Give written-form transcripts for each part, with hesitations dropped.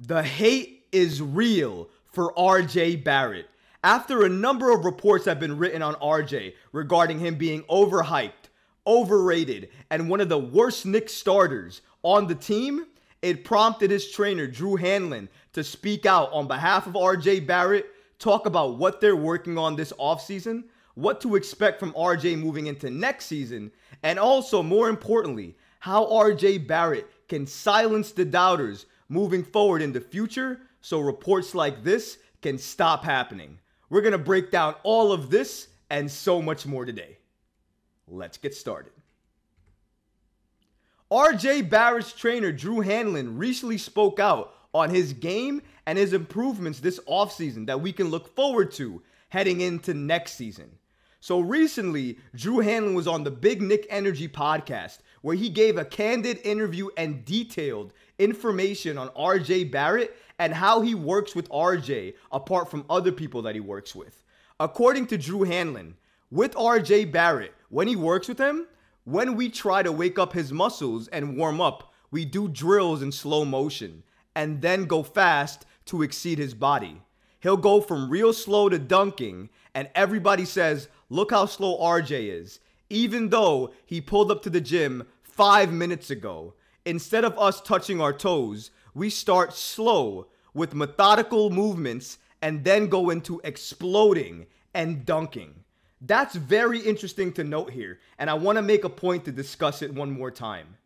The hate is real for RJ Barrett. After a number of reports have been written on RJ regarding him being overhyped, overrated, and one of the worst Knicks starters on the team, it prompted his trainer, Drew Hanlen, to speak out on behalf of RJ Barrett, talk about what they're working on this offseason, what to expect from RJ moving into next season, and also, more importantly, how RJ Barrett can silence the doubters moving forward in the future so reports like this can stop happening. We're going to break down all of this and so much more today. Let's get started. RJ Barrett's trainer, Drew Hanlen, recently spoke out on his game and his improvements this offseason that we can look forward to heading into next season. So recently, Drew Hanlen was on the Big Nick Energy podcast where he gave a candid interview and detailed information on RJ Barrett and how he works with RJ apart from other people that he works with. According to Drew Hanlen, with RJ Barrett, when he works with him, when we try to wake up his muscles and warm up, we do drills in slow motion and then go fast to exceed his body. He'll go from real slow to dunking, and everybody says, look how slow RJ is, even though he pulled up to the gym 5 minutes ago. Instead of us touching our toes, we start slow with methodical movements and then go into exploding and dunking. That's very interesting to note here, and I want to make a point to discuss it one more time.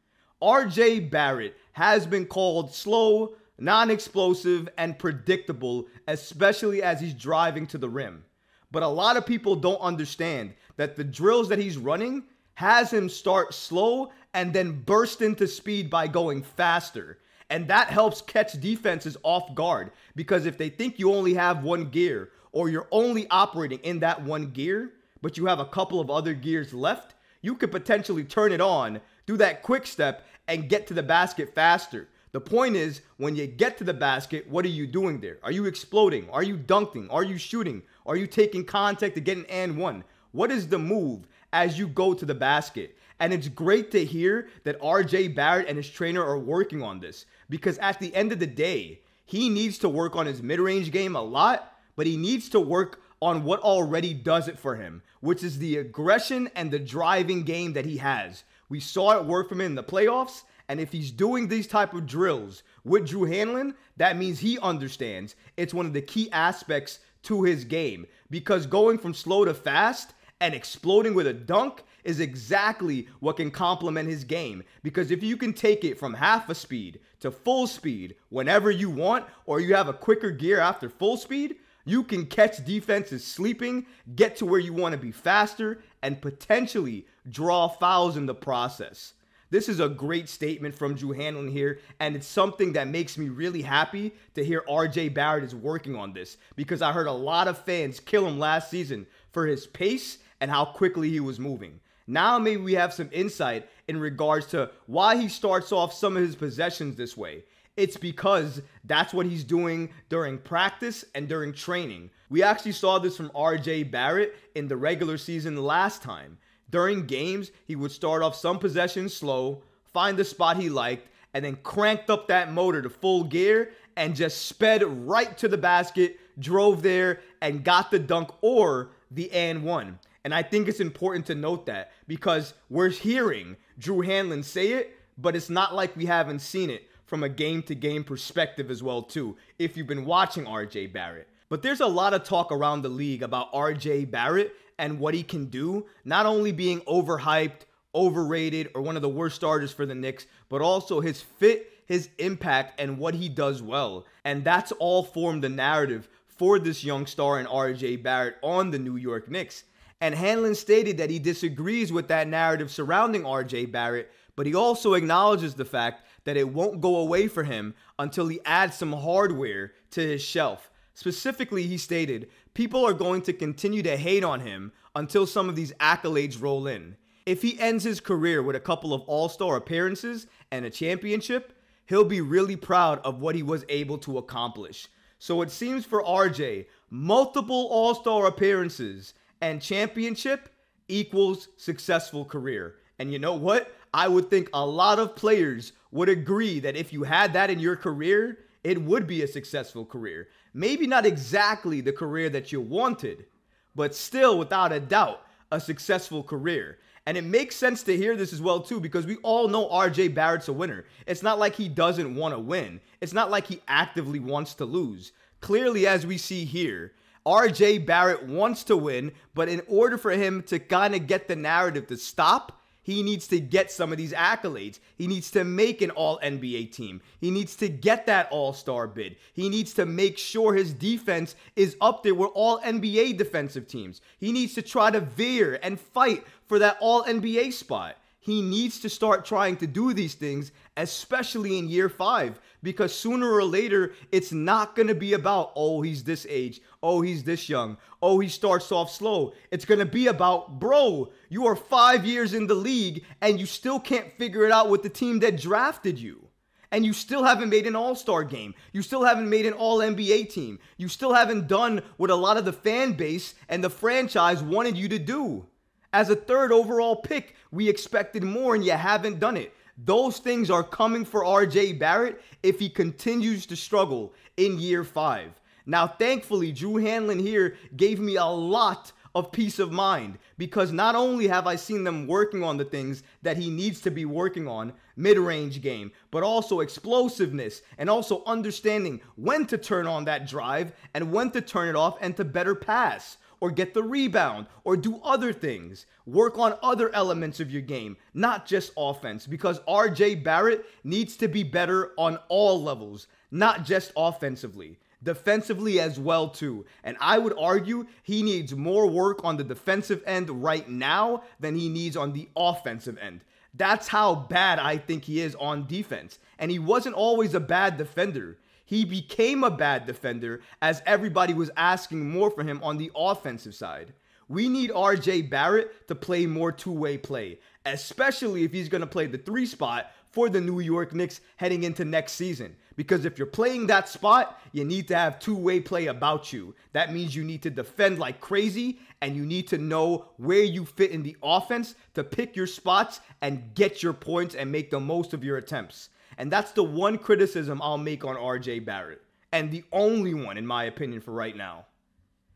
RJ Barrett has been called slow, non-explosive, and predictable, especially as he's driving to the rim. But a lot of people don't understand that the drills that he's running has him start slow and then burst into speed by going faster. And that helps catch defenses off guard, because if they think you only have one gear or you're only operating in that one gear, but you have a couple of other gears left, you could potentially turn it on, do that quick step, and get to the basket faster. The point is, when you get to the basket, what are you doing there? Are you exploding? Are you dunking? Are you shooting? Are you taking contact to get an and one? What is the move as you go to the basket? And it's great to hear that RJ Barrett and his trainer are working on this, because at the end of the day, he needs to work on his mid-range game a lot, but he needs to work on what already does it for him, which is the aggression and the driving game that he has. We saw it work for him in the playoffs, and if he's doing these type of drills with Drew Hanlen, that means he understands it's one of the key aspects to his game, because going from slow to fast and exploding with a dunk is exactly what can complement his game. Because if you can take it from half a speed to full speed whenever you want, or you have a quicker gear after full speed, you can catch defenses sleeping, get to where you want to be faster, and potentially draw fouls in the process. This is a great statement from Drew Hanlen here, and it's something that makes me really happy to hear RJ Barrett is working on this, because I heard a lot of fans kill him last season for his pace and how quickly he was moving. Now maybe we have some insight in regards to why he starts off some of his possessions this way. It's because that's what he's doing during practice and during training. We actually saw this from RJ Barrett in the regular season last time. During games, he would start off some possessions slow, find the spot he liked, and then cranked up that motor to full gear and just sped right to the basket, drove there, and got the dunk or the and one. And I think it's important to note that, because we're hearing Drew Hanlen say it, but it's not like we haven't seen it from a game-to-game perspective as well too, if you've been watching RJ Barrett. But there's a lot of talk around the league about RJ Barrett and what he can do, not only being overhyped, overrated, or one of the worst starters for the Knicks, but also his fit, his impact, and what he does well. And that's all formed the narrative for this young star in RJ Barrett on the New York Knicks. And Hanlen stated that he disagrees with that narrative surrounding RJ Barrett, but he also acknowledges the fact that it won't go away for him until he adds some hardware to his shelf. Specifically, he stated, people are going to continue to hate on him until some of these accolades roll in. If he ends his career with a couple of all-star appearances and a championship, he'll be really proud of what he was able to accomplish. So it seems for RJ, multiple all-star appearances and championship equals successful career. And you know what? I would think a lot of players would agree that if you had that in your career, it would be a successful career. Maybe not exactly the career that you wanted, but still, without a doubt, a successful career. And it makes sense to hear this as well, too, because we all know RJ Barrett's a winner. It's not like he doesn't want to win. It's not like he actively wants to lose. Clearly, as we see here, RJ Barrett wants to win, but in order for him to kind of get the narrative to stop, he needs to get some of these accolades. He needs to make an all-NBA team. He needs to get that all-star bid. He needs to make sure his defense is up there with all NBA defensive teams. He needs to try to veer and fight for that all-NBA spot. He needs to start trying to do these things, especially in year 5, because sooner or later, it's not going to be about, oh, he's this age, oh, he's this young, oh, he starts off slow. It's going to be about, bro, you are 5 years in the league, and you still can't figure it out with the team that drafted you. And you still haven't made an all-star game. You still haven't made an all-NBA team. You still haven't done what a lot of the fan base and the franchise wanted you to do. As a 3rd overall pick, we expected more, and you haven't done it. Those things are coming for RJ Barrett if he continues to struggle in year 5. Now, thankfully, Drew Hanlen here gave me a lot of peace of mind, because not only have I seen them working on the things that he needs to be working on, mid-range game, but also explosiveness and also understanding when to turn on that drive and when to turn it off and to better pass, or get the rebound, or do other things. Work on other elements of your game, not just offense, because RJ Barrett needs to be better on all levels, not just offensively. Defensively as well, too. And I would argue he needs more work on the defensive end right now than he needs on the offensive end. That's how bad I think he is on defense. And he wasn't always a bad defender. He became a bad defender as everybody was asking more for him on the offensive side. We need RJ Barrett to play more two-way play, especially if he's going to play the 3 spot for the New York Knicks heading into next season. Because if you're playing that spot, you need to have two-way play about you. That means you need to defend like crazy, and you need to know where you fit in the offense to pick your spots and get your points and make the most of your attempts. And that's the one criticism I'll make on RJ Barrett, and the only one, in my opinion, for right now.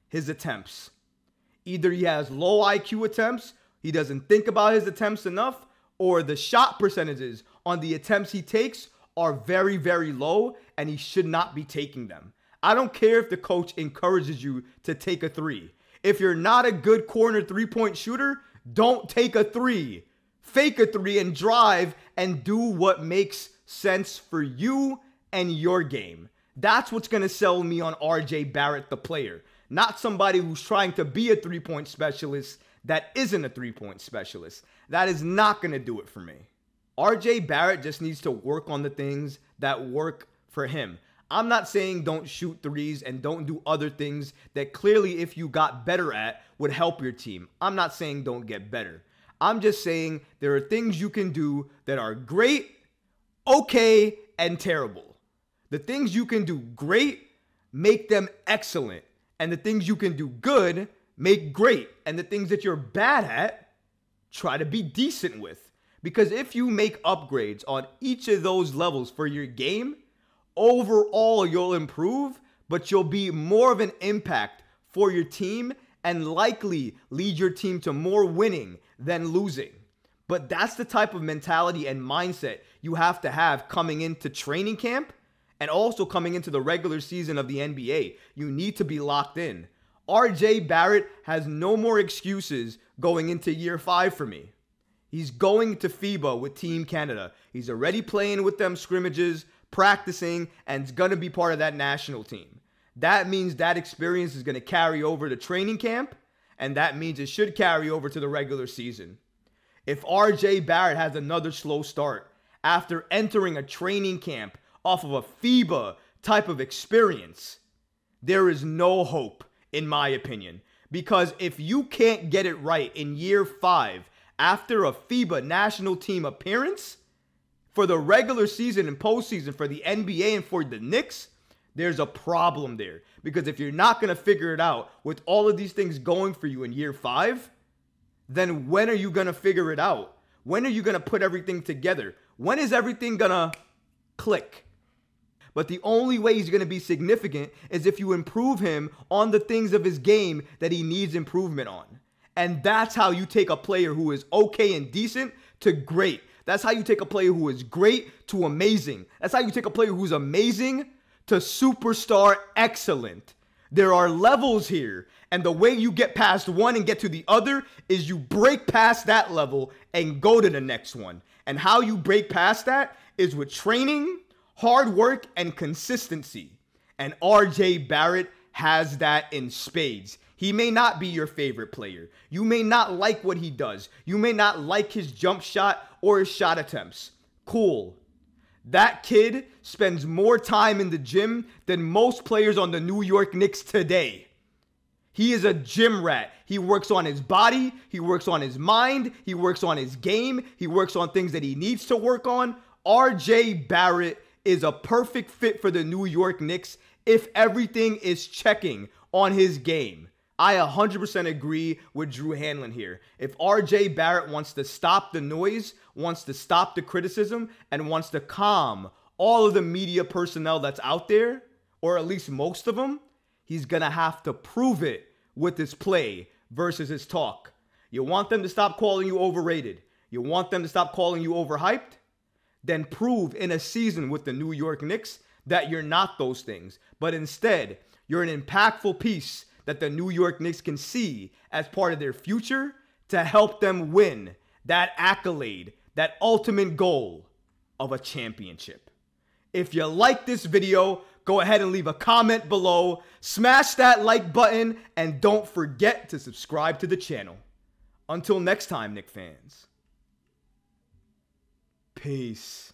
His attempts. Either he has low IQ attempts, he doesn't think about his attempts enough, or the shot percentages on the attempts he takes are very, very low, and he should not be taking them. I don't care if the coach encourages you to take a 3. If you're not a good corner 3-point shooter, don't take a 3. Fake a 3 and drive and do what makes sense for you and your game. That's what's going to sell me on RJ Barrett, the player. Not somebody who's trying to be a 3-point specialist that isn't a 3-point specialist. That is not going to do it for me. RJ Barrett just needs to work on the things that work for him. I'm not saying don't shoot threes and don't do other things that clearly, if you got better at, would help your team. I'm not saying don't get better. I'm just saying there are things you can do that are great, okay, and terrible. The things you can do great, make them excellent. And the things you can do good, make great. And the things that you're bad at, try to be decent with. Because if you make upgrades on each of those levels for your game, overall you'll improve, but you'll be more of an impact for your team and likely lead your team to more winning than losing. But that's the type of mentality and mindset you have to have coming into training camp and also coming into the regular season of the NBA. You need to be locked in. RJ Barrett has no more excuses going into year 5 for me. He's going to FIBA with Team Canada. He's already playing with them scrimmages, practicing, and is going to be part of that national team. That means that experience is going to carry over to training camp, and that means it should carry over to the regular season. If RJ Barrett has another slow start after entering a training camp off of a FIBA type of experience, there is no hope, in my opinion. Because if you can't get it right in year 5 after a FIBA national team appearance, for the regular season and postseason for the NBA and for the Knicks, there's a problem there. Because if you're not going to figure it out with all of these things going for you in year 5, then when are you going to figure it out? When are you going to put everything together? When is everything going to click? but the only way he's going to be significant is if you improve him on the things of his game that he needs improvement on. And that's how you take a player who is okay and decent to great. That's how you take a player who is great to amazing. That's how you take a player who's amazing to superstar excellent. There are levels here, and the way you get past one and get to the other is you break past that level and go to the next one. And how you break past that is with training, hard work, and consistency. And RJ Barrett has that in spades. He may not be your favorite player. You may not like what he does. You may not like his jump shot or his shot attempts. Cool. That kid spends more time in the gym than most players on the New York Knicks today. He is a gym rat. He works on his body. He works on his mind. He works on his game. He works on things that he needs to work on. RJ Barrett is a perfect fit for the New York Knicks if everything is checking on his game. I 100% agree with Drew Hanlen here. If RJ Barrett wants to stop the noise, wants to stop the criticism, and wants to calm all of the media personnel that's out there, or at least most of them, he's going to have to prove it with his play versus his talk. You want them to stop calling you overrated? You want them to stop calling you overhyped? Then prove in a season with the New York Knicks that you're not those things, but instead, you're an impactful piece that the New York Knicks can see as part of their future to help them win that accolade, that ultimate goal of a championship. If you like this video, go ahead and leave a comment below, smash that like button, and don't forget to subscribe to the channel. Until next time, Knicks fans. Peace.